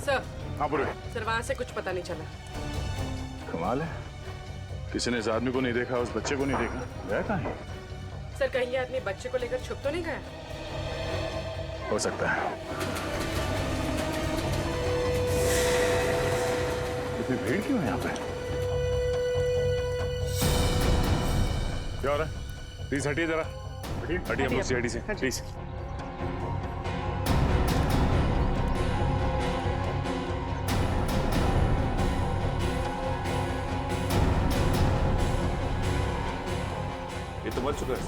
Sir. हाँ पूरे। Sir वहां से कुछ पता नहीं चला। कमाल है, किसी ने इस आदमी को नहीं देखा, उस बच्चे को नहीं देखा। गया कहाँ है? सर कहीं ये आदमी बच्चे को लेकर छुप तो नहीं गया? हो सकता है। इतनी भीड़ क्यों है यहाँ पे? क्या हो रहा है? प्लीज हटिए जरा, हटिए हम लोग सीआईडी से प्लीज। ये तो मर चुका है।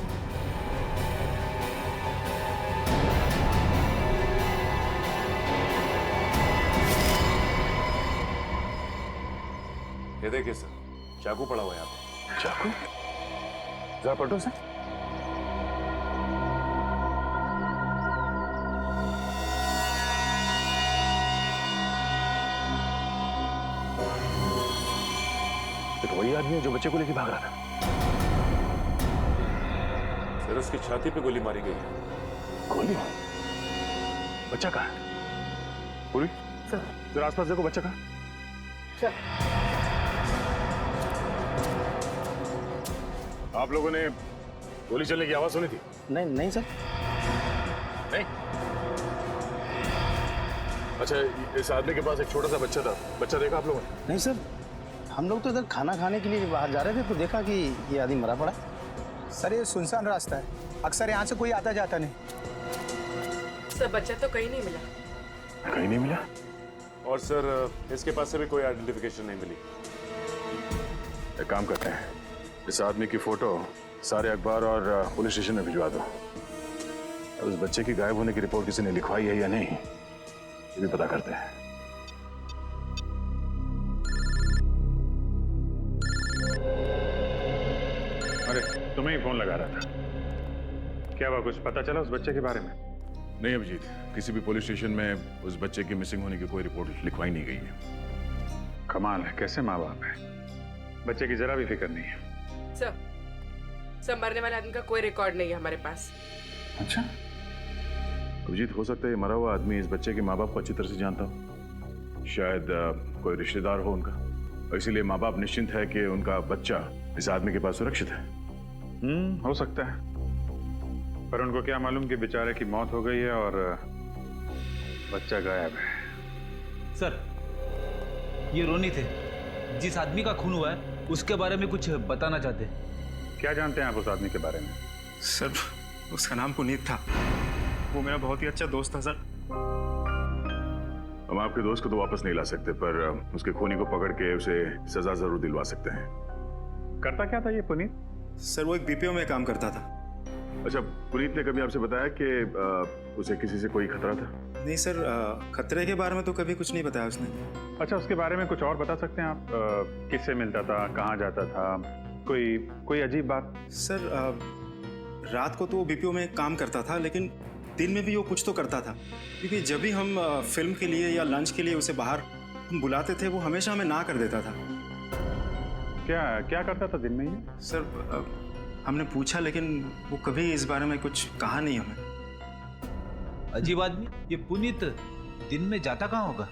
ये देखिए सर, चाकू पड़ा हुआ है यहाँ पे। चाकू? जरा पलटो से। तो वही आदमी है जो बच्चे को लेके भाग रहा था। सर उसकी छाती पे गोली मारी गई है। गोली? बच्चा कहाँ है? पूरी सर। जरा आसपास देखो, बच्चा कहाँ? सर आप लोगों ने गोली चलने की आवाज सुनी थी? नहीं नहीं सर। नहीं? अच्छा, इस आदमी के पास एक छोटा सा बच्चा था, बच्चा देखा आप लोगों ने? नहीं सर, हम लोग तो इधर खाना खाने के लिए बाहर जा रहे थे तो देखा कि ये आदमी मरा पड़ा। सर ये सुनसान रास्ता है, अक्सर यहाँ से कोई आता जाता नहीं। सर बच्चा तो कहीं नहीं मिला। कहीं नहीं मिला? और सर इसके पास से भी कोई आइडेंटिफिकेशन नहीं मिली। एक काम करते हैं, इस आदमी की फोटो सारे अखबार और पुलिस स्टेशन में भिजवा दो। और उस बच्चे की गायब होने की रिपोर्ट किसी ने लिखवाई है या नहीं, ये भी पता करते हैं। अरे तुम्हें ही फोन लगा रहा था, क्या हुआ? कुछ पता चला उस बच्चे के बारे में? नहीं अभिजीत, किसी भी पुलिस स्टेशन में उस बच्चे की मिसिंग होने की कोई रिपोर्ट लिखवाई नहीं गई है। कमाल है, कैसे माँ बाप है, बच्चे की जरा भी फिक्र नहीं है। सर मरने वाले आदमी का कोई रिकॉर्ड नहीं है हमारे पास। अच्छा अभिजीत, हो सकता है मरा हुआ आदमी इस बच्चे के माँ बाप को अच्छी तरह से जानता हो, शायद कोई रिश्तेदार हो उनका, और इसीलिए माँ बाप निश्चिंत है कि उनका बच्चा इस आदमी के पास सुरक्षित है। हो सकता है, पर उनको क्या मालूम कि बेचारे की मौत हो गई है और बच्चा गायब है। सर ये रोनी थे, जिस आदमी का खून हुआ है उसके बारे में कुछ बताना चाहते हैं। क्या जानते हैं आप उस आदमी के बारे में? सर उसका नाम पुनीत था, वो मेरा बहुत ही अच्छा दोस्त था सर। हम आपके दोस्त को तो वापस नहीं ला सकते, पर उसके खूनी को पकड़ के उसे सजा जरूर दिलवा सकते हैं। करता क्या था ये पुनीत? सर वो एक बीपीओ में काम करता था। अच्छा, पुनीत ने कभी आपसे बताया कि उसे किसी से कोई खतरा था? नहीं सर, खतरे के बारे में तो कभी कुछ नहीं बताया उसने। अच्छा, उसके बारे में कुछ और बता सकते हैं आप? किससे मिलता था, कहाँ जाता था, कोई अजीब बात? सर रात को तो वो बीपीओ में काम करता था, लेकिन दिन में भी वो कुछ तो करता था, क्योंकि जब भी हम फिल्म के लिए या लंच के लिए उसे बाहर हम बुलाते थे वो हमेशा हमें ना कर देता था। क्या क्या करता था दिन में ये? सर हमने पूछा लेकिन वो कभी इस बारे में कुछ कहा नहीं हमें। अजीब आदमी, ये पुनीत दिन में जाता कहाँ होगा?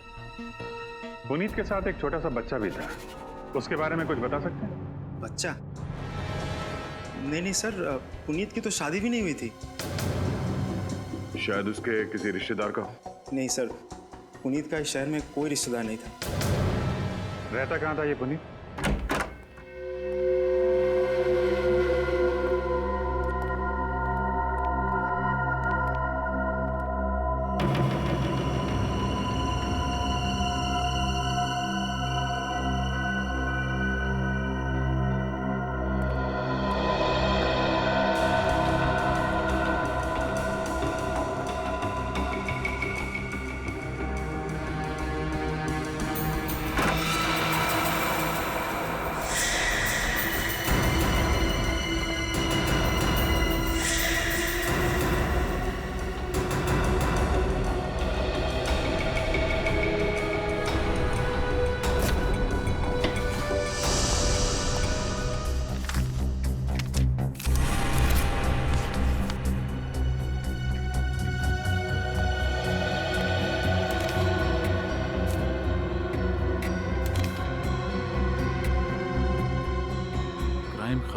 पुनीत के साथ एक छोटा सा बच्चा भी था, उसके बारे में कुछ बता सकते हैं? बच्चा? नहीं सर, पुनीत की तो शादी भी नहीं हुई थी। शायद उसके किसी रिश्तेदार का हो। नहीं सर, पुनीत का इस शहर में कोई रिश्तेदार नहीं था। रहता कहाँ था ये पुनीत?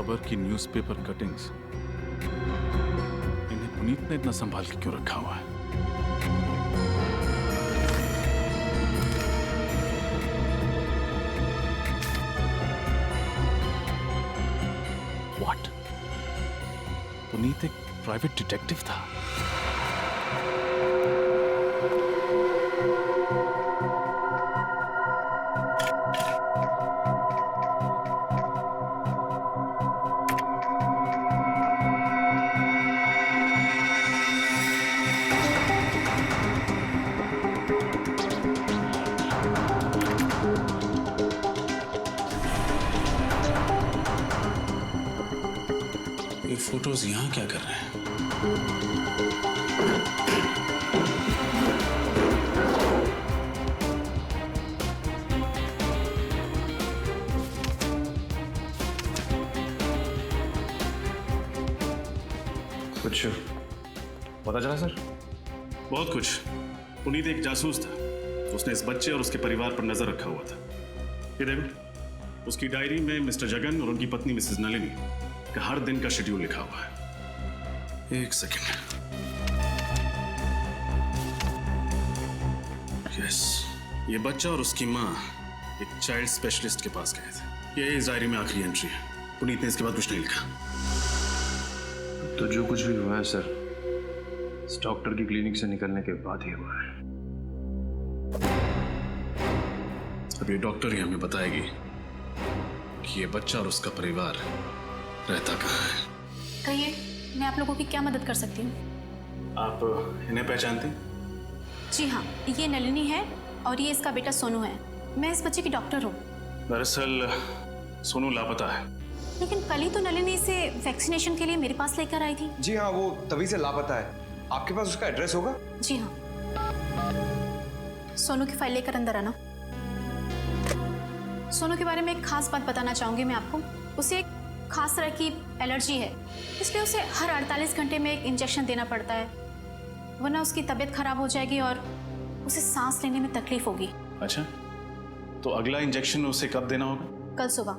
खबर की न्यूज़पेपर कटिंग्स, इन्हें पुनीत ने इतना संभाल के क्यों रखा हुआ है? What? पुनीत एक प्राइवेट डिटेक्टिव था। ये फोटोज यहाँ क्या कर रहे हैं? कुछ पता चला सर? बहुत कुछ। पुनीत एक जासूस था। उसने इस बच्चे और उसके परिवार पर नजर रखा हुआ था। ये देखो, उसकी डायरी में मिस्टर जगन और उनकी पत्नी मिसेस नलिनी का हर दिन का शेड्यूल लिखा हुआ है। एक सेकंड। यस, ये बच्चा और उसकी माँ एक चाइल्ड स्पेशलिस्ट के पास गए थे। ये इस डायरी में आखिरी एंट्री है। पुनीत ने इसके बाद कुछ नहीं लिखा। तो जो कुछ भी हुआ है सर, इस डॉक्टर की क्लिनिक से निकलने के बाद ही हुआ है। अब ये डॉक्टर ही हमें बताएगी कि ये बच्चा और उसका परिवार रहता कहाँ है। कहिए, मैं आप लोगों की क्या मदद कर सकती हूँ? आप इन्हें पहचानती? जी हाँ, ये नलिनी है और ये इसका बेटा सोनू है। मैं इस बच्चे की डॉक्टर हूँ। दरअसल सोनू लापता है। लेकिन कल ही तो नलिनी इसे वैक्सीनेशन के लिए मेरे पास लेकर आई थी। जी हाँ, वो तभी से लापता है। आपके पास उसका एड्रेस होगा? जी हाँ। सोनू की फाइल लेकर अंदर आना। सोनू के बारे में एक खास बात बताना चाहूंगी मैं आपको। उसे एक खास तरह की एलर्जी है, इसलिए उसे हर 48 घंटे में एक इंजेक्शन देना पड़ता है, वरना उसकी तबीयत खराब हो जाएगी और उसे सांस लेने में तकलीफ होगी। अच्छा, तो अगला इंजेक्शन उसे कब देना होगा? कल सुबह।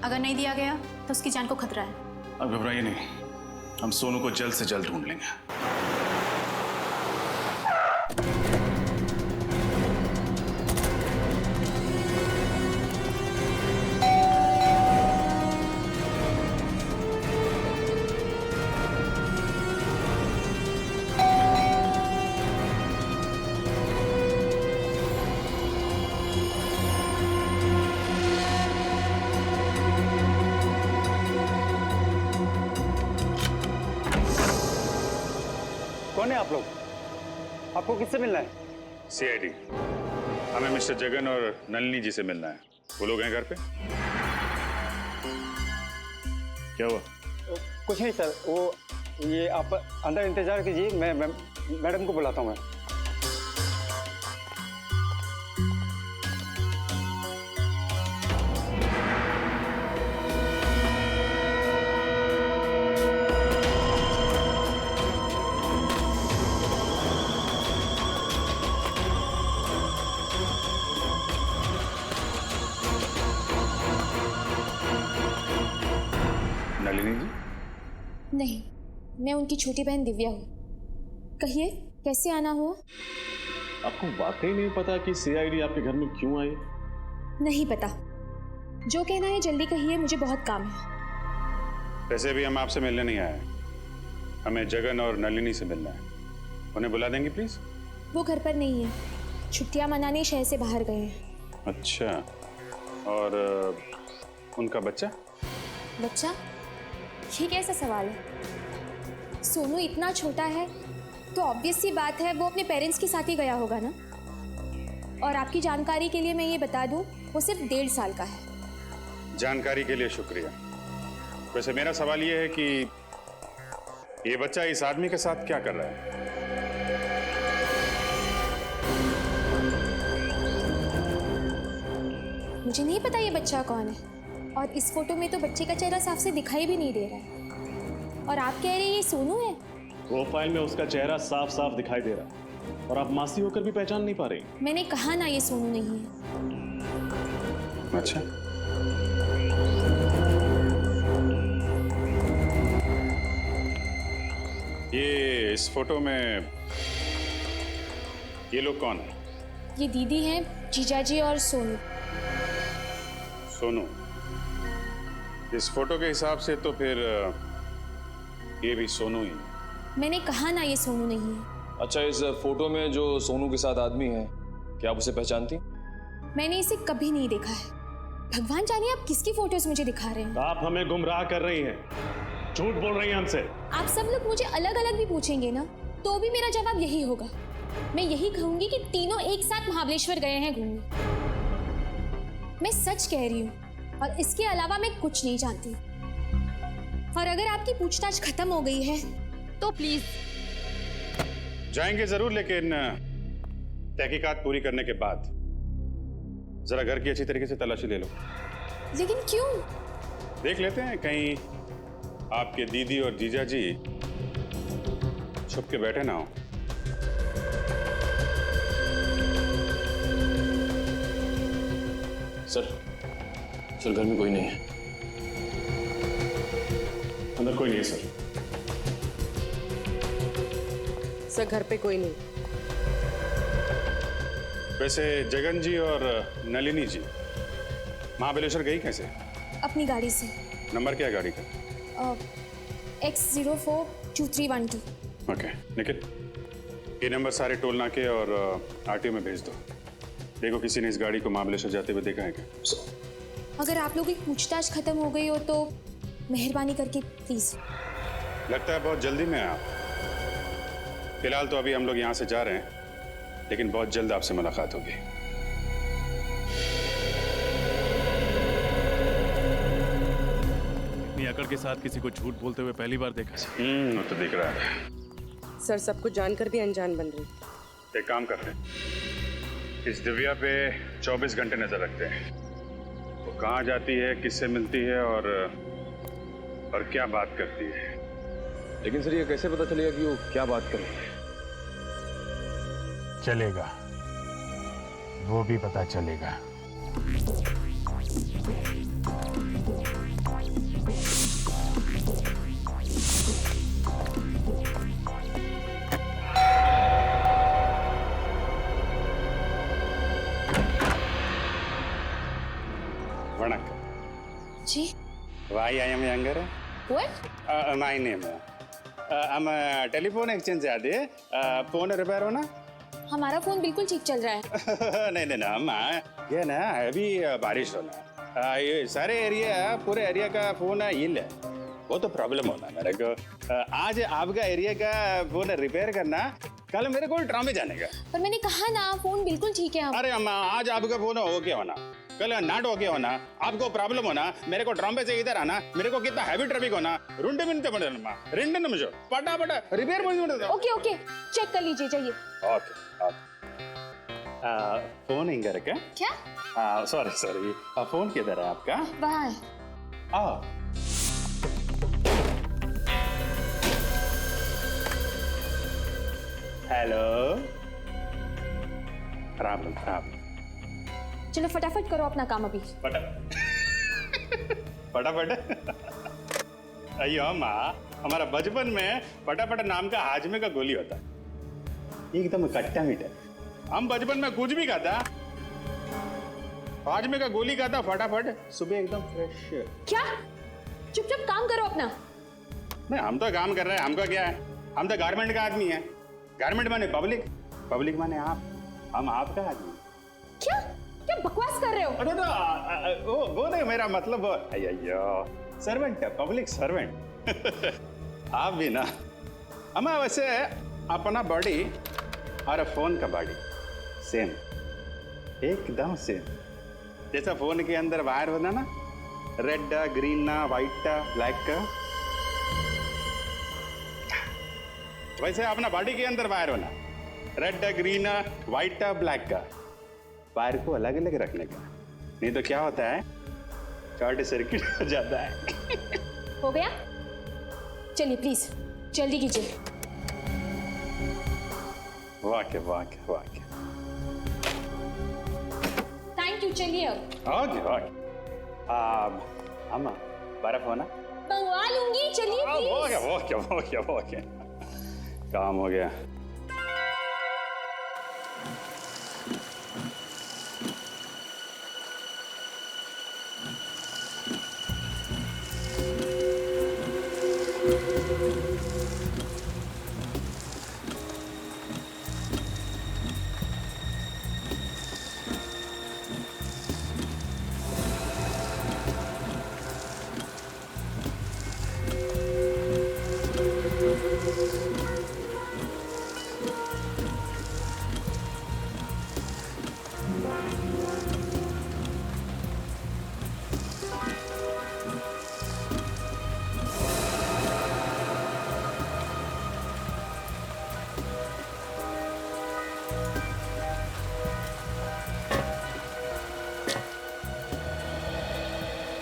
अगर नहीं दिया गया तो उसकी जान को खतरा है। अब घबराइए नहीं, हम सोनू को जल्द से जल्द ढूंढ लेंगे। कौन है आप लोग? आपको किससे मिलना है? सीआईडी। हमें मिस्टर जगन और नलिनी जी से मिलना है। वो लोग हैं घर पे? क्या हुआ? कुछ नहीं सर, वो ये आप अंदर इंतजार कीजिए, मैं मैडम को बुलाता हूँ। मैं नलिनी जी? नहीं, मैं उनकी छोटी बहन दिव्या हूँ। कहिए, कैसे आना हुआ? आपको वाकई नहीं पता कि सीआईडी आपके घर में क्यों आई? नहीं पता। जो कहना है जल्दी कहिए, मुझे बहुत काम है। वैसे भी हम आपसे मिलने नहीं आए, हमें जगन और नलिनी से मिलना है। उन्हें बुला देंगे प्लीज? वो घर पर नहीं है, छुट्टियां मनाने शहर से बाहर गए हैं। अच्छा, और उनका बच्चा? बच्चा? ये कैसा सवाल है? सोनू इतना छोटा है तो ऑब्वियस सी बात है वो अपने पेरेंट्स के साथ ही गया होगा ना। और आपकी जानकारी के लिए मैं ये बता दूं, वो सिर्फ 1.5 साल का है। जानकारी के लिए शुक्रिया। वैसे मेरा सवाल ये है कि ये बच्चा इस आदमी के साथ क्या कर रहा है? मुझे नहीं पता ये बच्चा कौन है, और इस फोटो में तो बच्चे का चेहरा साफ से दिखाई भी नहीं दे रहा है। और आप कह रहे हैं ये सोनू है? प्रोफाइल में उसका चेहरा साफ साफ दिखाई दे रहा है और आप मासी होकर भी पहचान नहीं पा रही। मैंने कहा ना ये सोनू नहीं है। अच्छा, ये इस फोटो में ये लोग कौन है? ये दीदी हैं, जीजाजी और सोनू। सोनू। इस फोटो के हिसाब से तो फिर ये भी सोनू ही है। मैंने कहा ना ये सोनू नहीं है। अच्छा, इस फोटो में जो सोनू के साथ आदमी है, क्या आप उसे पहचानती? मैंने इसे कभी नहीं देखा है। भगवान जाने आप किसकी फोटोज मुझे दिखा रहे हैं। आप हमें गुमराह कर रही हैं, झूठ बोल रही हैं हमसे। आप सब लोग मुझे अलग अलग भी पूछेंगे ना, तो भी मेरा जवाब यही होगा। मैं यही कहूंगी कि तीनों एक साथ महाबलेश्वर गए हैं घूमने। मैं सच कह रही हूँ और इसके अलावा मैं कुछ नहीं जानती। और अगर आपकी पूछताछ खत्म हो गई है तो प्लीज। जाएंगे जरूर, लेकिन तहकीकात पूरी करने के बाद जरा घर की अच्छी तरीके से तलाशी ले लो। लेकिन क्यों? देख लेते हैं कहीं आपके दीदी और जीजा जी छुप के बैठे ना हो। सर घर में कोई नहीं है। अंदर कोई नहीं है सर। सर घर पे कोई नहीं। वैसे जगन जी और नलिनी जी महाबलेश्वर गई कैसे? अपनी गाड़ी से। नंबर क्या है गाड़ी का? X042312। ओके, निखिल ये नंबर सारे टोल नाके और आरटीओ में भेज दो। देखो किसी ने इस गाड़ी को महाबलेश्वर जाते हुए देखा है क्या? अगर आप लोगों की पूछताछ खत्म हो गई हो तो मेहरबानी करके प्लीज। लगता है बहुत जल्दी में आप। फिलहाल तो अभी हम लोग यहाँ से जा रहे हैं, लेकिन बहुत जल्द आपसे मुलाकात होगी। इतनी अकड़ के साथ किसी को झूठ बोलते हुए पहली बार देखा। वो तो दिख रहा है। सर सब कुछ जानकर भी अनजान बन रही। एक काम करते हैं, इस दिव्या पे 24 घंटे नजर रखते हैं। वो कहाँ जाती है, किससे मिलती है और क्या बात करती है। लेकिन सर ये कैसे पता चलेगा कि वो क्या बात कर रही है? चलेगा, वो भी पता चलेगा। वणक्कम जी। Why I am younger? What? My name. हम टेलीफोन एक्सचेंज से आते हैं। फोन रिपेयर होना? हमारा फोन बिल्कुल ठीक चल रहा है। नहीं नहीं ना अम्मा, ये ना अभी बारिश होना। ये सारे एरिया, पूरे एरिया का फोन हिल है, वो तो प्रॉब्लम होना मेरे को। आज आपका एरिया का फोन रिपेयर करना, कल मेरे को ट्रामे जाने का। पर मैंने कहा ना फोन बिल्कुल ठीक है। अरे अम्मा, आज आपका फोन ओके होना, कल नॉट ओके होना, आपको प्रॉब्लम होना, मेरे को ट्रामे से इधर आना, मेरे को कितना हैवी ट्रैफिक होना, 2 मिनट पड़ेगा, 2 निमिषம் पटापट रिपेयर பண்ணிட்டு ओके ओके चेक कर लीजिए, जाइए। ओके फोन इंग रखा क्या? सॉरी फोन किधर है आपका? वहाँ है। हेलो, राम राम। चलो फटाफट करो अपना काम अभी। फटाफट अयो अम्मा, हमारा बचपन में फटाफट नाम का हाजमे का गोली होता, एकदम खट्टा मीठा। हम बचपन में कुछ भी खाता, हाजमे का गोली खाता, फटाफट सुबह एकदम फ्रेश। क्या? चुपचाप काम करो अपना। नहीं, हम तो काम कर रहे हैं, हमको क्या है, हम तो गारमेंट का आदमी है। गारमेंट माने पब्लिक, पब्लिक माने आप, हम आपका आदमी। क्या क्या बकवास कर रहे हो? अरे तो वो नहीं, मेरा मतलब अयो सर्वेंट है, पब्लिक सर्वेंट। आप भी ना हमें वैसे अपना बॉडी और फोन का बॉडी सेम, एकदम सेम। जैसा फोन के अंदर वायर होना ना, रेड ग्रीन व्हाइट ब्लैक, वैसे अपना बॉडी के अंदर वायर होना, रेड ग्रीन व्हाइट ब्लैक का। वायर को अलग अलग रखने का, नहीं तो क्या होता है, शॉर्ट सर्किट हो जाता है। हो गया? चलिए प्लीज जल्दी कीजिए। वाह वाह वाह। थैंक यू, चलिए अब। Okay okay. अम्मा बर्फ होना? मंगवा लूंगी, चलिए please. Okay okay okay okay. काम हो गया।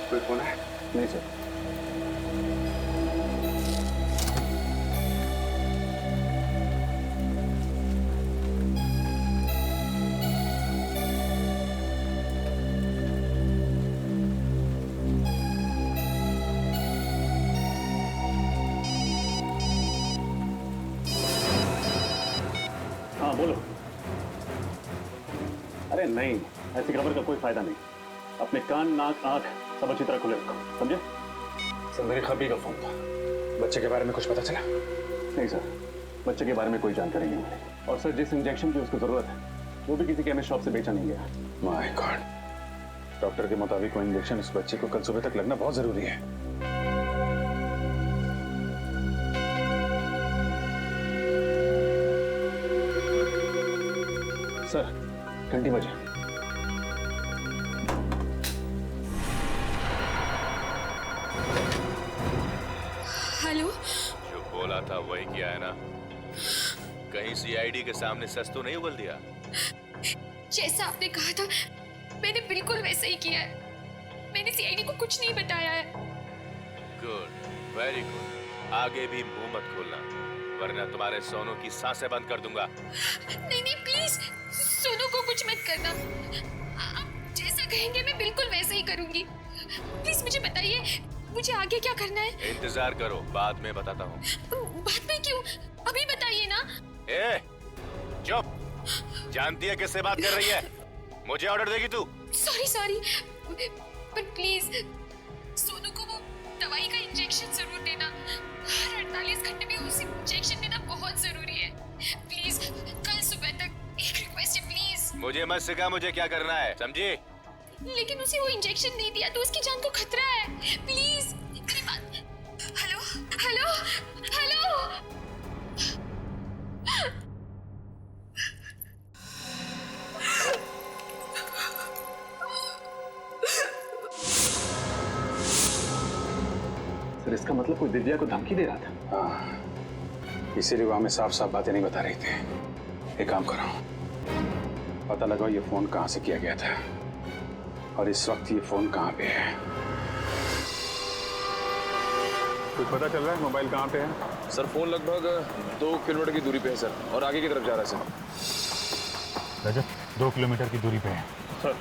कोई फोन है? नहीं सर। हाँ बोलो। अरे नहीं, ऐसी खबर का कोई फायदा नहीं। अपने कान, नाक, आंख सब अच्छी तरह खुले रखो, समझे? सर मेरे खबी का फोन था। बच्चे के बारे में कुछ पता चला? नहीं सर, बच्चे के बारे में कोई जानकारी नहीं मिली। और सर जिस इंजेक्शन की उसको जरूरत है वो भी किसी केमिस्ट शॉप से बेचा नहीं गया। माय गॉड, डॉक्टर के मुताबिक वो इंजेक्शन उस बच्चे को कल सुबह तक लगना बहुत जरूरी है। सर घंटी बजे। हेलो। जो बोला था वही किया है ना? कहीं सीआईडी के सामने सच तो नहीं उगल दिया? जैसा आपने कहा था मैंने बिल्कुल वैसा ही किया है। मैंने सीआईडी को कुछ नहीं बताया है। Good, very good. आगे भी मुंह मत खोलना वरना तुम्हारे सोनू की सांसें बंद कर दूंगा। नहीं नहीं प्लीज, सोनू को कुछ मत करना। आप जैसा कहेंगे मैं बिल्कुल वैसा ही करूंगी। प्लीज मुझे बताइए मुझे आगे क्या करना है? इंतजार करो, बाद में बताता हूँ। बाद में क्यों? अभी बताइए ना। ए, चुप। जानती है किससे बात कर रही है? मुझे ऑर्डर देगी तू? सॉरी सॉरी, पर प्लीज सोनू को वो दवाई का इंजेक्शन जरूर देना। हर 48 घंटे में उसे इंजेक्शन देना बहुत जरूरी है। प्लीज कल सुबह तक एक रिक्वेस्ट है प्लीज। मुझे मत सिखा मुझे क्या करना है, समझी? लेकिन उसे वो इंजेक्शन नहीं दिया तो उसकी जान को खतरा है। प्लीज मेरी बात। Hello hello hello. सर इसका मतलब कोई दिव्या को धमकी दे रहा था? हाँ, इसीलिए वो हमें साफ साफ बातें नहीं बता रही थी। एक काम करो, पता लगाओ ये फोन कहाँ से किया गया था और इस वक्त ये फोन कहाँ पे है। कुछ पता चल रहा है मोबाइल कहाँ पे है? सर फोन लगभग 2 किलोमीटर की दूरी पे है सर, और आगे की तरफ जा रहा है सर। रजत 2 किलोमीटर की दूरी पे है। सर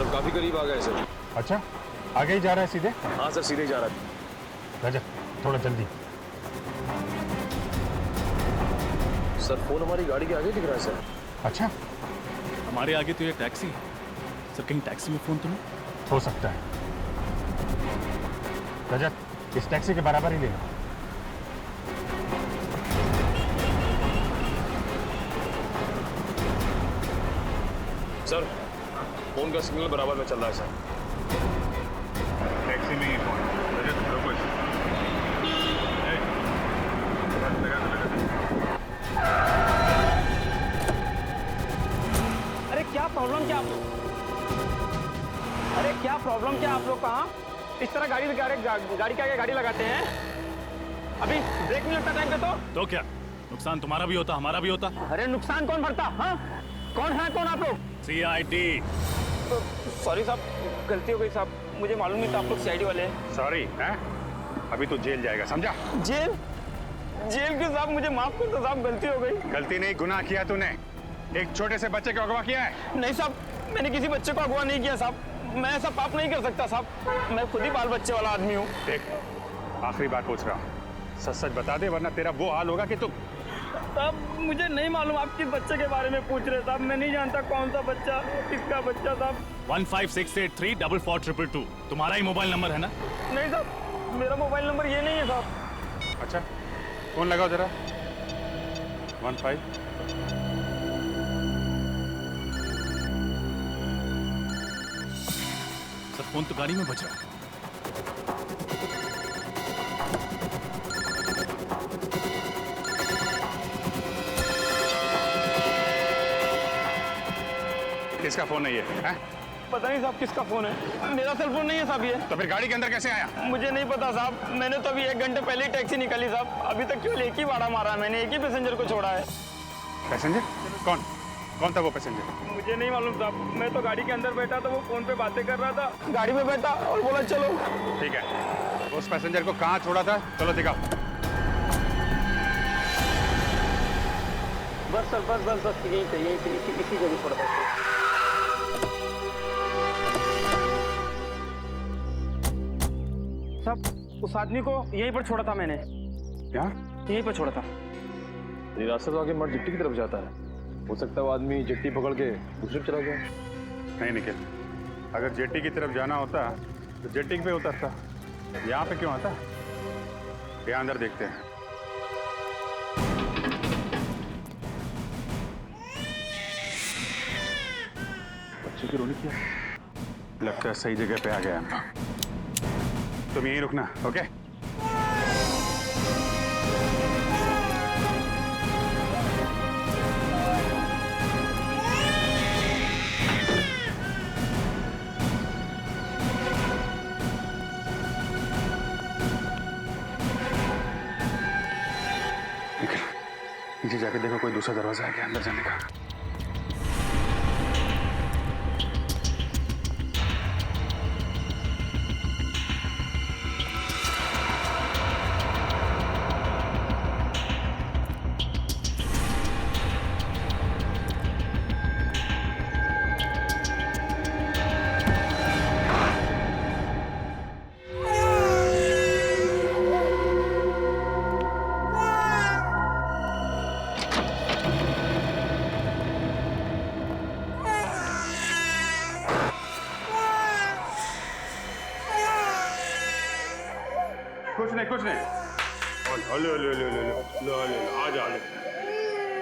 अब काफी करीब आ गए सर। अच्छा, आगे ही जा रहा है सीधे? हाँ सर सीधे ही जा रहा है। रजत थोड़ा जल्दी। सर फोन हमारी गाड़ी के आगे दिख रहा है सर। अच्छा, हमारे आगे तो ये टैक्सी है सर, कहीं टैक्सी में फोन तो नहीं? हो सकता है। रजत इस टैक्सी के बराबर ही ले लो। सर फोन का सिग्नल बराबर में चल रहा है सर। टैक्सी में ही फोन। रजत रुको। अरे क्या प्रॉब्लम क्या आप लोग? अरे क्या प्रॉब्लम क्या आप लोग? कहाँ इस तरह गाड़ी के आगे गाड़ी लगाते हैं? अभी ब्रेक नहीं लगता टाइम पे तो क्या नुकसान तुम्हारा भी होता हमारा भी होता? अरे नुकसान कौन भरता? हाँ कौन है कौन आप लोग? सीआईडी। सॉरी साहब, गलती हो गई साहब, मुझे मालूम नहीं था आप लोग सीआईडी वाले हैं। सॉरी है? अभी तो जेल जाएगा, समझा? जेल? जेल के साहब मुझे माफ कर दो साहब, गलती हो गई। गलती नहीं, गुनाह किया तूने। एक छोटे से बच्चे को अगवा किया है। नहीं साहब, मैंने किसी बच्चे को अगवा नहीं किया साहब। मैं ऐसा पाप नहीं कर सकता साहब, मैं खुद ही बाल बच्चे वाला आदमी हूँ। देख, आखिरी बात पूछ रहा हूँ, सच सच बता दे वरना तेरा वो हाल होगा कि तुम। साहब मुझे नहीं मालूम, आप किस बच्चे के बारे में पूछ रहे साहब? मैं नहीं जानता कौन सा बच्चा, किसका बच्चा साहब। 1568324422 तुम्हारा ही मोबाइल नंबर है ना? नहीं साहब, मेरा मोबाइल नंबर ये नहीं है साहब। अच्छा फोन लगाओ जरा। 15 सर फोन तो गाड़ी में बज रहा है। किसका फोन है ये? हैं? पता नहीं साहब किसका फोन है, मेरा सेल फोन नहीं है साहब ये। तो फिर गाड़ी के अंदर कैसे आया? मुझे नहीं पता साहब, मैंने तो अभी 1 घंटे पहले ही टैक्सी निकाली साहब। अभी तक केवल एक ही भाड़ा मारा है मैंने, एक ही पैसेंजर को छोड़ा है। पैसेंजर? कौन कौन था वो पैसेंजर? मुझे नहीं मालूम साहब, मैं तो गाड़ी के अंदर बैठा था, वो फोन पे बातें कर रहा था, गाड़ी में बैठा और बोला चलो। ठीक है, उस पैसेंजर को कहाँ छोड़ा था? चलो दिखाओ। बस सर बस यहीं पे इसी जगह छोड़ा था। साहब उस आदमी को यहीं पर छोड़ा था मैंने। क्या? यहीं पर छोड़ा था। ये रास्ता तो आगे मर्द जिट्टी की तरफ जाता है, हो सकता है वो आदमी जेट्टी पकड़ के दूसरी तरफ चला गया। नहीं निखिल, अगर जेट्टी की तरफ जाना होता तो जेट्टी पे उतरता, यहाँ पे क्यों आता? यहाँ अंदर देखते हैं। बच्चे की रोनी क्या? लगता है सही जगह पे आ गया हम। तुम यहीं रुकना, ओके? नीचे जाके देखो कोई दूसरा दरवाजा है क्या अंदर जाने का।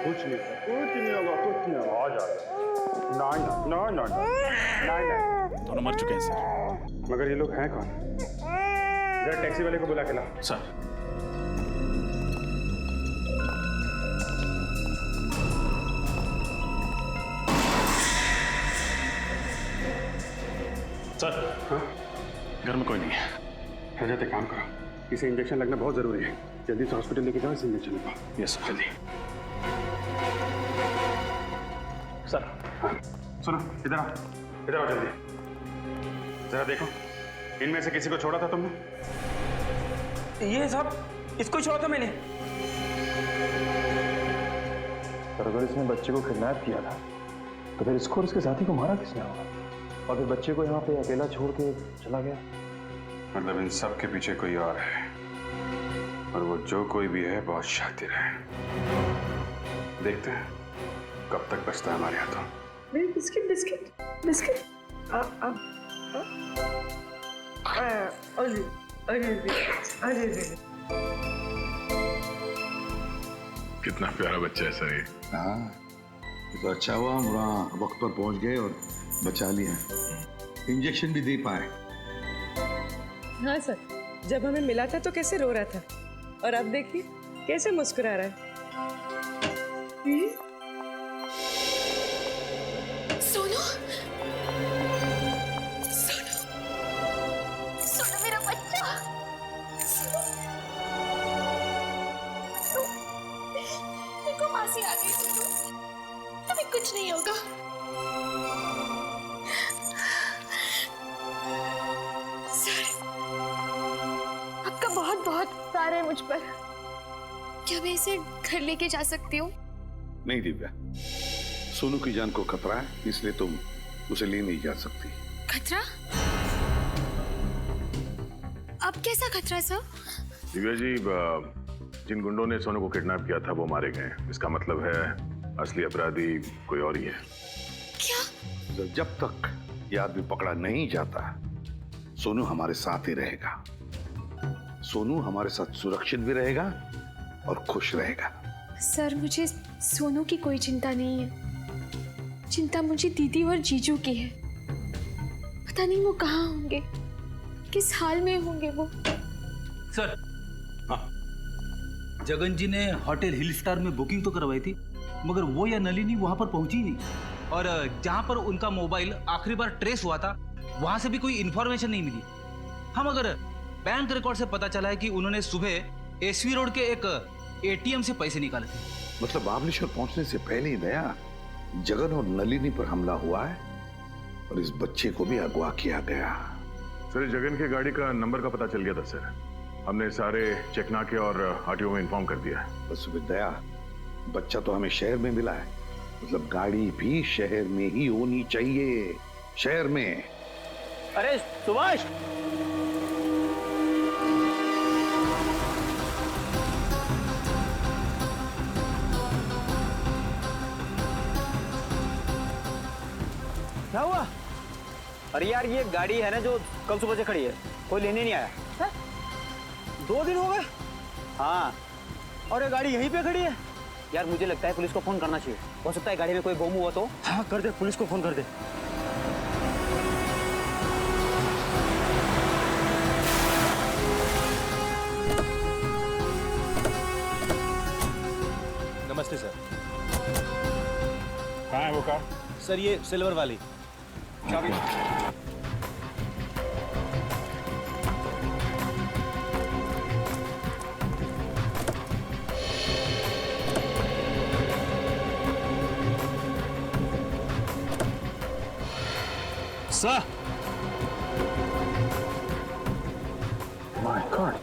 कुछ नहीं आ जा, कुछ नहीं होगा, आ जा। नहीं दोनों मर चुके हैं सर। मगर ये लोग हैं कौन? जरा टैक्सी वाले को बुला के लाओ। सर हाँ? घर में कोई नहीं है। जाते काम करो, इसे इंजेक्शन लगना बहुत जरूरी है। जल्दी से हॉस्पिटल लेके जाओ, इसे इंजेक्शन लगाओ। यस सर, जल्दी। सर हाँ सुनो, इधर आओ जल्दी। जरा देखो, इनमें से किसी को छोड़ा था तुमने? ये साहब, इसको छोड़ा था मैंने। पर अगर इसने बच्चे को किडनैप किया था तो फिर इसको और इसके साथी को मारा किसने होगा? और फिर बच्चे को यहाँ पे अकेला छोड़ के चला गया। मतलब इन सब के पीछे कोई और है, और वो जो कोई भी है बहुत शातिर है। देखते हैं कब तक बचता है हमारे हाथों। बिस्किट बिस्किट बिस्किट कितना प्यारा बच्चा है सर ये। हाँ तो अच्छा हुआ हम वहाँ वक्त पर पहुँच गए और बचा लिया, इंजेक्शन भी दे पाए। हाँ सर, जब हमें मिला था तो कैसे रो रहा था, और अब देखिए कैसे मुस्कुरा रहा है। सोनू, सोनू, सोनू मेरा बच्चा। देखो मासी आ गई। सोनू, अभी कुछ नहीं होगा। आपका बहुत बहुत प्यार है मुझ पर। क्या मैं इसे घर लेके जा सकती हूँ? नहीं दिव्या, सोनू की जान को खतरा है, इसलिए तुम उसे ले नहीं जा सकती। खतरा? अब कैसा खतरा सर? दिव्या जी, जिन गुंडों ने सोनू को किडनैप किया था वो मारे गए। इसका मतलब है असली अपराधी कोई और ही है। तो जब तक ये आदमी पकड़ा नहीं जाता, सोनू हमारे साथ ही रहेगा। सोनू हमारे साथ सुरक्षित भी रहेगा और खुश रहेगा। सर, मुझे सोनू की कोई चिंता नहीं है। चिंता मुझे दीदी और जीजू की है। पता नहीं वो कहाँ होंगे, किस हाल में होंगे वो। सर, हाँ, जगन जी ने होटल हिल स्टार में बुकिंग तो करवाई थी, मगर वो या नलिनी वहां पर पहुंची नहीं। और जहां पर उनका मोबाइल आखिरी बार ट्रेस हुआ था, वहां से भी कोई इंफॉर्मेशन नहीं मिली। हम अगर बैंक रिकॉर्ड से पता चला है कि उन्होंने सुबह एसवी रोड के एक एटीएम से पैसे निकाले थे। मतलब महाबलेश्वर पहुंचने से पहले ही दया जगन और नलिनी पर हमला हुआ है और इस बच्चे को भी अगवा किया गया। सर, जगन की गाड़ी का नंबर का पता चल गया था सर। हमने सारे चेकनाके और आरटीओ में इन्फॉर्म कर दिया है। बस दया, बच्चा तो हमें शहर में मिला है, मतलब गाड़ी भी शहर में ही होनी चाहिए। शहर में। अरे सुभाष, क्या हुआ? अरे यार, ये गाड़ी है ना जो कल सुबह से खड़ी है, कोई लेने नहीं आया है? 2 दिन हो गए। हाँ, और ये गाड़ी यहीं पे खड़ी है। यार मुझे लगता है पुलिस को फोन करना चाहिए। हो सकता है गाड़ी में कोई बम हुआ तो। हाँ कर दे, पुलिस को फोन कर दे। नमस्ते सर। कहाँ है वो कार? सर, ये सिल्वर वाली। चाबी। सर, माय गॉड,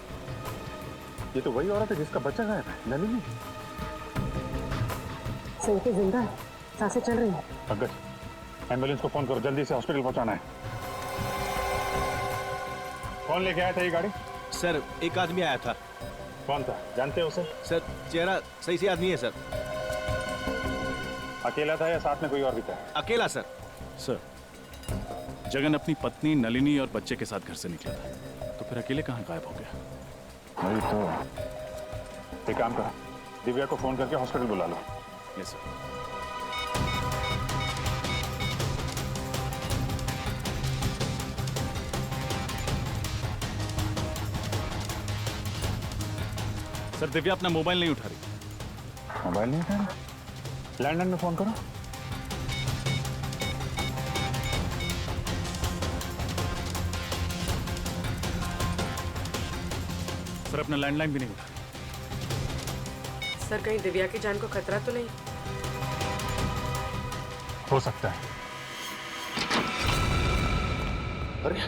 ये तो वही औरत है जिसका बच्चा गायब है, नलिनी। सही पे जिंदा है, सांसें चल रही हैं। पंकज, एम्बुलेंस को फोन करो, जल्दी से हॉस्पिटल पहुंचाना है। कौन लेके आया था ये गाड़ी? सर, एक आदमी आया था। कौन था, जानते हो उसे? सर, चेहरा सही से आदमी है सर। अकेला था या साथ में कोई और भी था? अकेला सर। सर, जगन अपनी पत्नी नलिनी और बच्चे के साथ घर से निकला था, तो फिर अकेले कहाँ गायब हो गया? वही तो। एक काम करो, दिव्या को फोन करके हॉस्पिटल बुला लो। Yes sir. सर, दिव्या अपना मोबाइल नहीं उठा रही। मोबाइल नहीं उठा रहा? लैंडलाइन में फोन करो। सर, अपना लैंडलाइन भी नहीं उठा रही। सर, कहीं दिव्या की जान को खतरा तो नहीं? हो सकता है। अरे,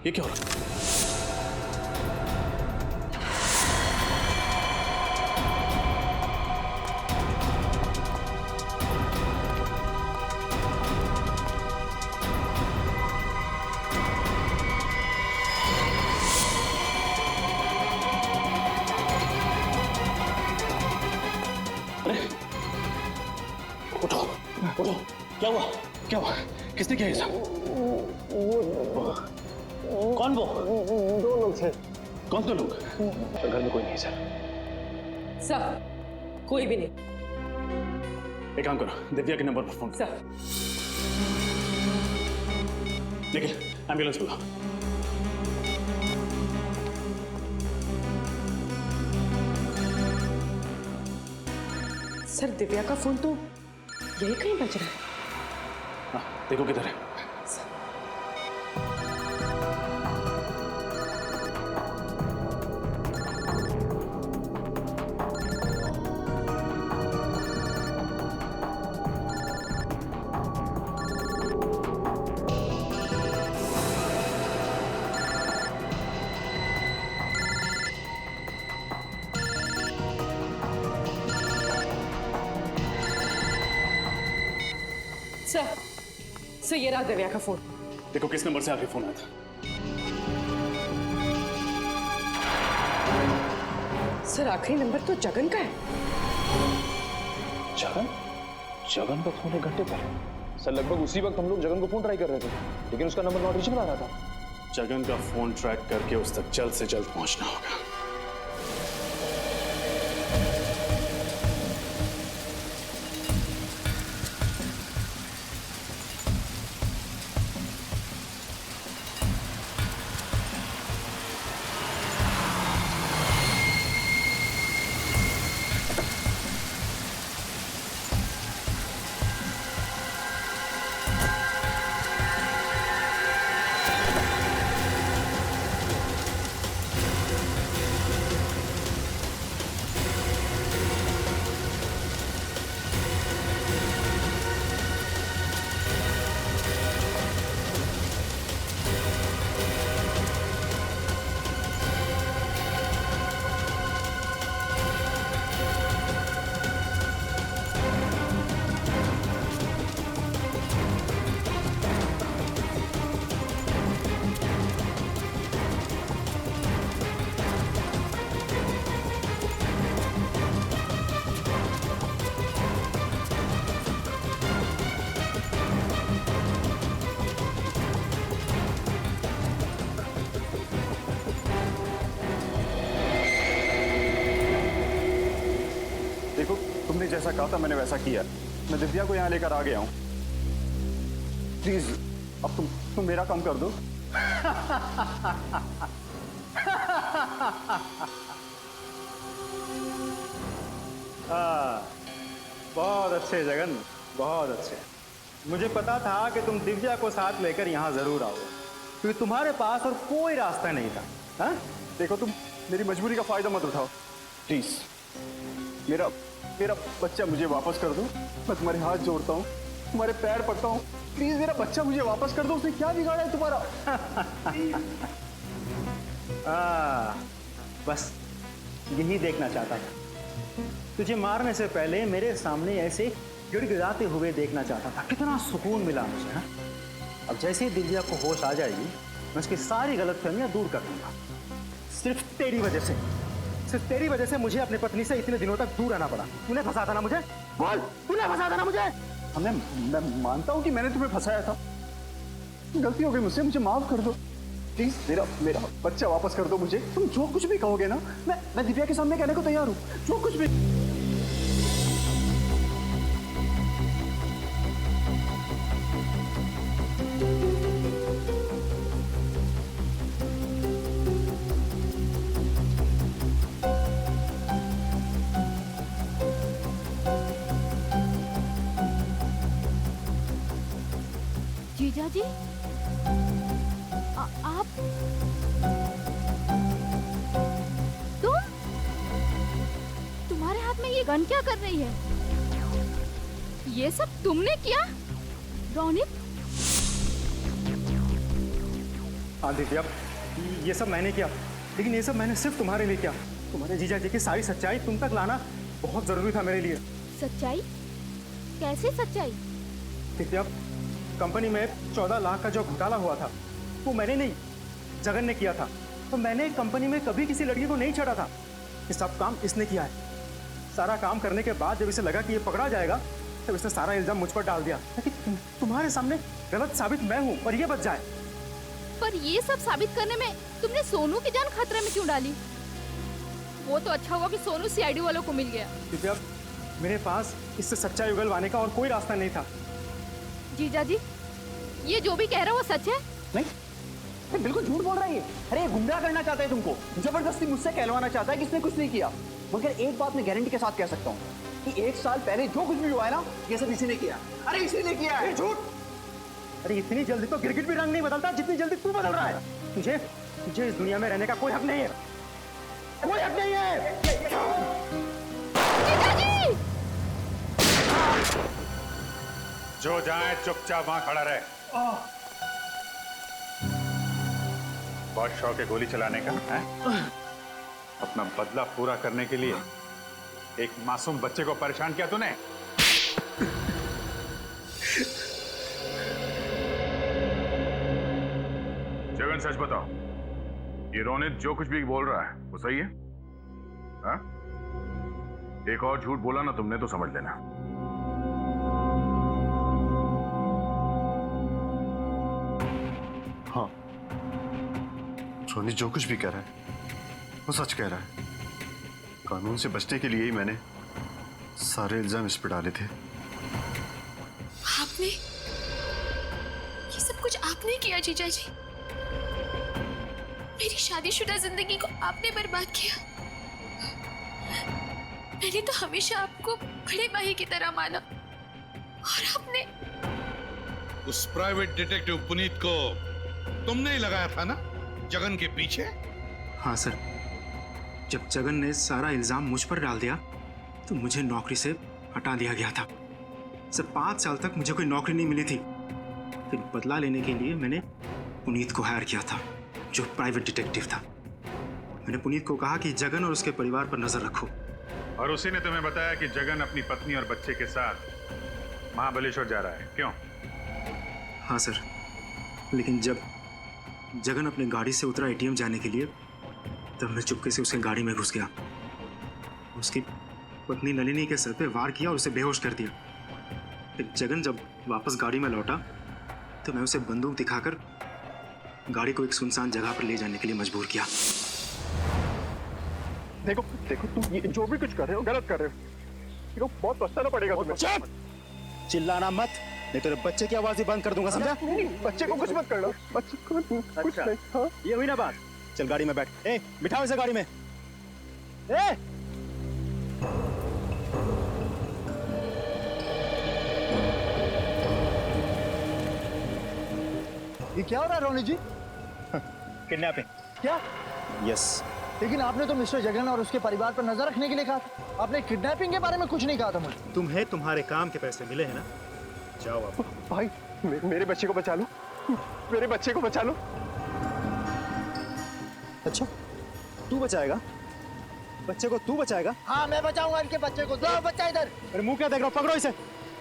ये क्या हो रहा है? उठो, क्या हुआ? क्या हुआ? किसने किया ये सब? कौन वो? 2 लोग थे। कौन 2 लोग? घर में कोई नहीं है सर। सर, कोई भी नहीं। एक काम करो, दिव्या के नंबर पर फोन सर। निखिल, एम्बुलेंस बुलाओ। सर, दिव्या का फोन तो यही कहीं बज रहा है। हाँ, देखो किधर है। सर, ये रहा दिव्या का फोन। देखो किस नंबर से आखिरी फोन आया था। सर आखिरी नंबर तो जगन का है। जगन? जगन का फोन 1 घंटे पहले? सर लगभग उसी वक्त हम लोग जगन को फोन ट्राई कर रहे थे, लेकिन उसका नंबर नॉट रीचेबल आ रहा था। जगन का फोन ट्रैक करके उस तक जल्द से जल्द पहुंचना होगा। देखो, तुमने जैसा कहा था मैंने वैसा किया। मैं दिव्या को यहाँ लेकर आ गया हूँ। प्लीज अब तुम मेरा काम कर दो। बहुत अच्छे जगन, बहुत अच्छे। मुझे पता था कि तुम दिव्या को साथ लेकर यहाँ जरूर आओगे, क्योंकि तुम्हारे पास और कोई रास्ता नहीं था। हाँ? देखो, तुम मेरी मजबूरी का फायदा मत उठाओ प्लीज। मेरा बच्चा मुझे वापस कर दो। मैं तुम्हारे हाथ जोड़ता हूँ, तुम्हारे पैर पड़ता हूँ। प्लीज मेरा बच्चा मुझे वापस कर दो। उसने क्या बिगाड़ा है तुम्हारा? बस यही देखना चाहता था। तुझे मारने से पहले मेरे सामने ऐसे गिड़गिड़ाते हुए देखना चाहता था। कितना सुकून मिला मुझे। हाँ? अब जैसे ही दिव्या को होश आ जाएगी, मैं उसकी सारी गलतफहमियां दूर कर दूंगा। सिर्फ तेरी वजह से मुझे अपनी पत्नी से इतने दिनों तक दूर रहना पड़ा। तूने फंसा था ना मुझे? बोल, तूने फंसा था ना मुझे? मैं मानता हूं कि मैंने तुम्हें फंसाया था। गलती हो गई मुझसे, मुझे माफ कर दो प्लीज। मेरा बच्चा वापस कर दो मुझे। तुम जो कुछ भी कहोगे ना, मैं दिव्या के सामने कहने को तैयार हूं। जो कुछ भी। जीजा जी, आप तुम्हारे हाथ में ये गन क्या कर रही है? ये सब तुमने किया रोनित? हाँ दिव्या, ये सब मैंने किया, लेकिन ये सब मैंने सिर्फ तुम्हारे लिए किया। तुम्हारे जीजा जी की सारी सच्चाई तुम तक लाना बहुत जरूरी था मेरे लिए। सच्चाई? कैसे सच्चाई? दिव्या, कंपनी में 14 लाख का जो घोटाला हुआ था, वो मैंने नहीं, जगन ने किया था। तो मैंने कंपनी में कभी किसी लड़की को नहीं छेड़ा था। ये सब काम इसने किया है। सारा काम करने के बाद जब इसे लगा कि ये पकड़ा जाएगा, तब इसने सारा इल्जाम मुझ पर डाल दिया ताकि तुम्हारे सामने गलत साबित मैं हूं और ये बच जाए। पर ये सब साबित करने में तुमने सोनू की जान खतरे में क्यों डाली? वो तो अच्छा हुआ कि सोनू सीआईडी वालों को मिल गया। दिव्या, मेरे पास इससे सच्चाई उगलवाने का और कोई रास्ता नहीं था। जीजा जी, ये जो भी कह रहा है वो सच है? नहीं, बिल्कुल झूठ बोल रहा है ये। अरे गुमराह करना चाहता है तुमको, जबरदस्ती मुझसे कहलवाना चाहता है कि इसने कुछ नहीं किया। मगर एक बात मैं गारंटी के साथ कह सकता हूँ कि 1 साल पहले जो कुछ भी हुआ है ना, ये सब इसी ने किया। अरे इसी ने किया है। झूठ! अरे इतनी जल्दी तो गिरगिट भी रंग नहीं बदलता जितनी जल्दी तू बदल रहा है। तुझे इस दुनिया में रहने का कोई हक नहीं है। कोई हक नहीं है। जीजा जी! जो जाए चुपचाप वहां खड़ा रहे। बहुत शौक है गोली चलाने का है? अपना बदला पूरा करने के लिए एक मासूम बच्चे को परेशान किया तूने। जगन, सच बताओ, ये रोनित जो कुछ भी बोल रहा है वो सही है? हाँ? एक और झूठ बोला ना तुमने तो समझ लेना। हाँ, रोनी जो कुछ भी कह रहा है वो सच कह रहा है। कानून से बचने के लिए ही मैंने सारे इल्जाम इस पर डाले थे। आपने ये सब कुछ आपने किया जीजा जी। मेरी शादीशुदा जिंदगी को आपने बर्बाद किया। मैंने तो हमेशा आपको बड़े भाई की तरह माना और आपने उस प्राइवेट डिटेक्टिव पुनीत को तुमने ही लगाया था ना जगन के पीछे? हाँ सर, जब जगन ने सारा इल्जाम मुझ पर डाल दिया तो मुझे नौकरी से हटा दिया गया था। सर 5 साल तक मुझे कोई नौकरी नहीं मिली थी। फिर बदला लेने के लिए मैंने पुनीत को हायर किया था, जो प्राइवेट डिटेक्टिव था। मैंने पुनीत को कहा कि जगन और उसके परिवार पर नजर रखो। और उसी ने तुम्हें बताया कि जगन अपनी पत्नी और बच्चे के साथ महाबलेश्वर जा रहा है, क्यों? हाँ सर, लेकिन जब जगन अपने गाड़ी से उतरा एटीएम जाने के लिए, तब मैं चुपके से उसके गाड़ी में घुस गया। उसकी पत्नी नलिनी के सर पे वार किया और उसे बेहोश कर दिया। फिर जगन जब वापस गाड़ी में लौटा तो मैं उसे बंदूक दिखाकर गाड़ी को एक सुनसान जगह पर ले जाने के लिए मजबूर किया। देखो देखो, तुम ये जो भी कुछ कर रहे हो गलत कर रहे हो। देखो बहुत पछताना पड़ेगा तुम्हें। चुप! चिल्लाना मत, नहीं तो बच्चे की आवाज ही बंद कर दूंगा, समझा? बच्चे को कुछ मत करना, बच्चे को कुछ नहीं। हाँ? ये हुई ना बात। चल गाड़ी में बैठ। ए, बिठाओ इसे गाड़ी में। ए! ये क्या हो रहा है रोनी जी? किडनैपिंग। क्या? यस। लेकिन आपने तो मिस्टर जगन और उसके परिवार पर नजर रखने के लिए कहा था। आपने किडनैपिंग के बारे में कुछ नहीं कहा था मुझे। तुम्हें तुम्हारे काम के पैसे मिले हैं ना, जाओ आप। भाई मेरे बच्चे को बचा लो, मेरे बच्चे को बचा लो। अच्छा, तू बचाएगा? बच्चे को तू बचाएगा? हाँ मैं बचाऊंगा इनके बच्चे को। दो बच्चा इधर। अरे मुंह क्या देख रहा हो? पकड़ो इसे।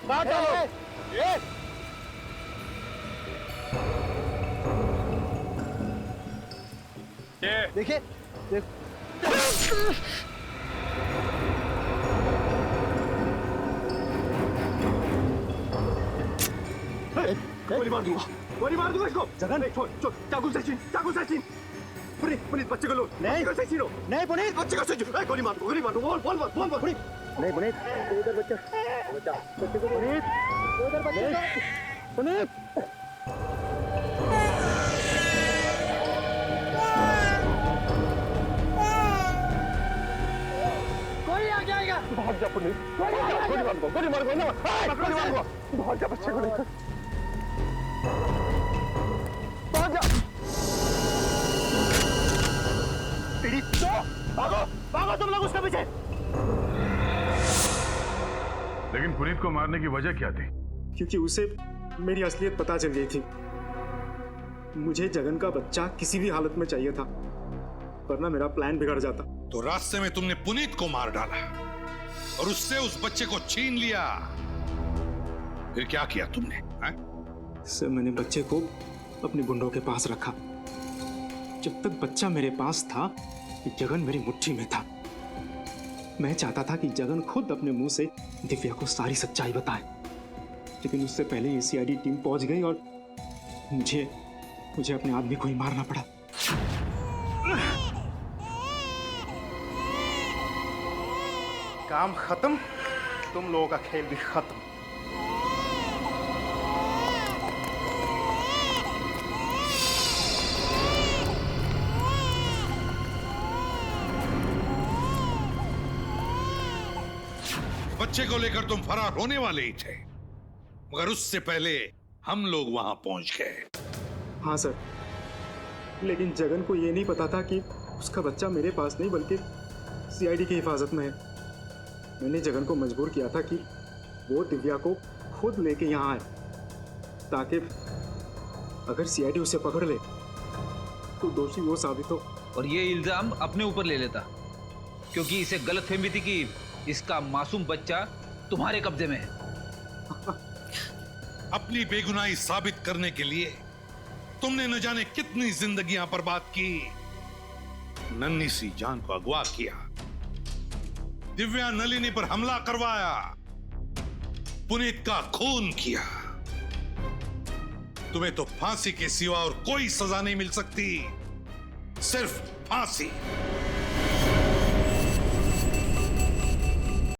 बाहर डालो। देखिए गोली मार दूंगा, गोली मार दूंगा इसको। जगन छोड़ छोड़, चाकू से छीन, चाकू से छीन। पुनीत बच्चे को लो। नहीं कैसे छीनो? नहीं पुनीत, बच्चे को छीनो। गोली मार दो, गोली मार दो। बोल बोल बोल बोल पुनीत। नहीं पुनीत, उधर बच्चा बच्चा बच्चे को पुनीत, उधर बच्चे पुनीत। कोई आ जाएगा। भाग जा पुनीत, गोली मार दो, गोली मार दो ना, गोली मार दो। भाग जा बच्चे को लेकर, भाग जा। भागो भागो तुम लोग उसके पीछे। लेकिन पुनीत को मारने की वजह क्या थी? क्योंकि उसे मेरी असलियत पता चल गई थी। मुझे जगन का बच्चा किसी भी हालत में चाहिए था, वरना मेरा प्लान बिगड़ जाता। तो रास्ते में तुमने पुनीत को मार डाला और उससे उस बच्चे को छीन लिया। फिर क्या किया तुमने? है? सर मैंने बच्चे को अपने गुंडों के पास रखा। जब तक बच्चा मेरे पास था, जगन मेरी मुट्ठी में था। मैं चाहता था कि जगन खुद अपने मुंह से दिव्या को सारी सच्चाई बताए, लेकिन उससे पहले ये सीआईडी टीम पहुंच गई और मुझे अपने आदमी को ही मारना पड़ा। काम खत्म, तुम लोगों का खेल भी खत्म। बच्चे को लेकर तुम फरार होने वाले ही थे, मगर उससे पहले हम लोग वहां पहुंच गए। हाँ सर, लेकिन जगन को ये नहीं पता था कि उसका बच्चा मेरे पास नहीं बल्कि सीआईडी की हिफाजत में है। मैंने जगन को मजबूर किया था कि वो दिव्या को खुद लेके यहाँ आए, ताकि अगर सीआईडी उसे पकड़ ले तो दोषी वो साबित हो। और ये इल्जाम अपने ऊपर ले लेता, क्योंकि इसे गलतफहमी थी कि इसका मासूम बच्चा तुम्हारे कब्जे में है। अपनी बेगुनाही साबित करने के लिए तुमने न जाने कितनी जिंदगियां बर्बाद की, नन्ही सी जान को अगवा किया दिव्या नलिनी पर हमला करवाया, पुनीत का खून किया। तुम्हें तो फांसी के सिवा और कोई सजा नहीं मिल सकती, सिर्फ फांसी।